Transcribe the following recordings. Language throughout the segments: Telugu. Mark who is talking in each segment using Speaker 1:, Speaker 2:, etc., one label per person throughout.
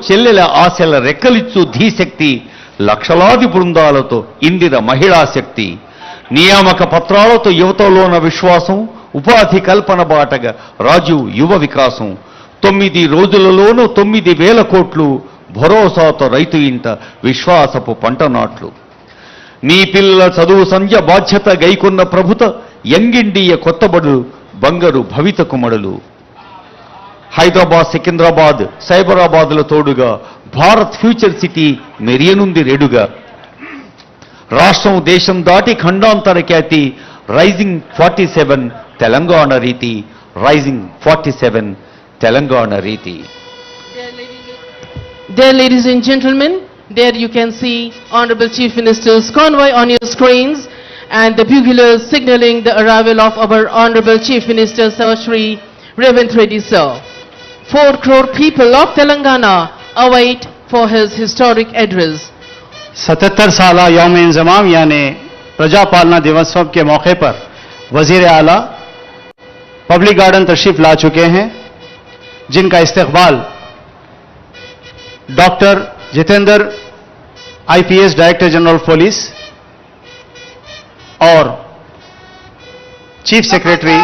Speaker 1: చెల్లెల ఆశల రెక్కలిచ్చు ధీశక్తి లక్షలాది బృందాలతో ఇందిర మహిళా శక్తి నియామక పత్రాలతో యువతలోన విశ్వాసం ఉపాధి కల్పన బాటగా రాజీవ్ యువ వికాసం 9 రోజులలోనూ 9,000 కోట్లు భరోసాతో రైతు ఇంట విశ్వాసపు పంట నాట్లు నీ పిల్లల చదువు సంధ్య బాధ్యత గైకొన్న ప్రభుత యంగిండియ కొత్తబడులు బంగారు భవిత కుమడులు హైదరాబాద్ సికింద్రాబాద్ సైబరాబాద్ల తోడుగా భారత్ ఫ్యూచర్ సిటీ మెరియనుంది రెడుగా రాష్ట్రం దేశం దాటి ఖండాంతర ఖ్యాతి రైజింగ్ 47 తెలంగాణ రీతి రైజింగ్ 47 తెలంగాణ రీతి.
Speaker 2: Dear ladies and gentlemen, there you can see Honorable Chief Minister's convoy on your screens and the buglers signaling the arrival of our Honorable Chief Minister Shri Revanth Reddy sir. 4 crore people of Telangana await for his historic address.
Speaker 3: 77 साला यौम इंजमाम यानी प्रजा पालना दिवसों के मौके पर वजीर आला पब्लिक गार्डन तशरीफ ला चुके हैं, जिनका इस्तकबाल doctor Jitendra IPS director general police और चीफ सेक्रेटरी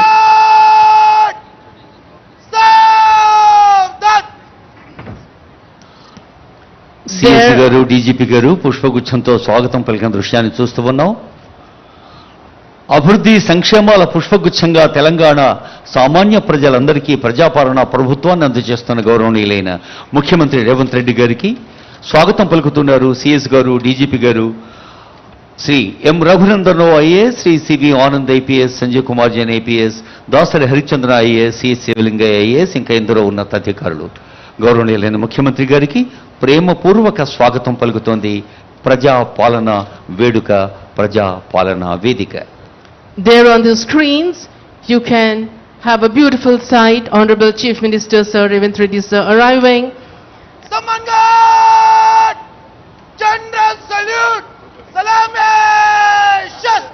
Speaker 1: సిఎస్ గారు డీజీపీ గారు పుష్పగుచ్చంతో స్వాగతం పలికిన దృశ్యాన్ని చూస్తూ ఉన్నాం. అభివృద్ధి సంక్షేమాల పుష్పగుచ్చంగా తెలంగాణ సామాన్య ప్రజలందరికీ ప్రజాపాలన ప్రభుత్వాన్ని అందజేస్తున్న గౌరవనీయులైన ముఖ్యమంత్రి రేవంత్ రెడ్డి గారికి స్వాగతం పలుకుతున్నారు సిఎస్ గారు, డీజీపీ గారు, Shri M Raghunandan IAS, Shri CV Anand IPS, Sanjay Kumar Jain IPS, Dasari Harichandra IAS, C Sivalingaiah IAS, ఇంకా ఎందరో ఉన్నతాధికారులు. గౌరవనీయులైన ముఖ్యమంత్రి గారికి ప్రేమపూర్వక స్వాగతం పలుకుతోంది ప్రజా పాలన వేడుక, ప్రజా పాలన వేదిక.
Speaker 2: There on the screens you can have a beautiful sight. Honorable Chief Minister Sir Revanth Reddy sir arriving.
Speaker 4: Samangat! General salute! Salame! Shas!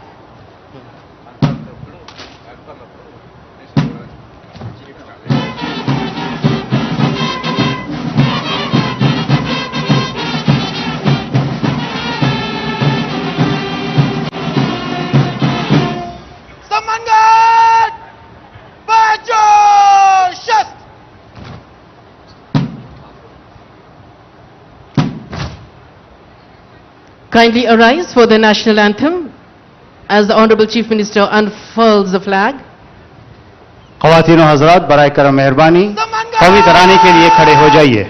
Speaker 4: Samangat! Bajo! Shas!
Speaker 2: Kindly arise for the national anthem as the Honorable Chief Minister unfurls the flag.
Speaker 3: ख़वातीन हजरात बराए करम मेहरबानी कौमी तराने के लिए खड़े हो जाइए.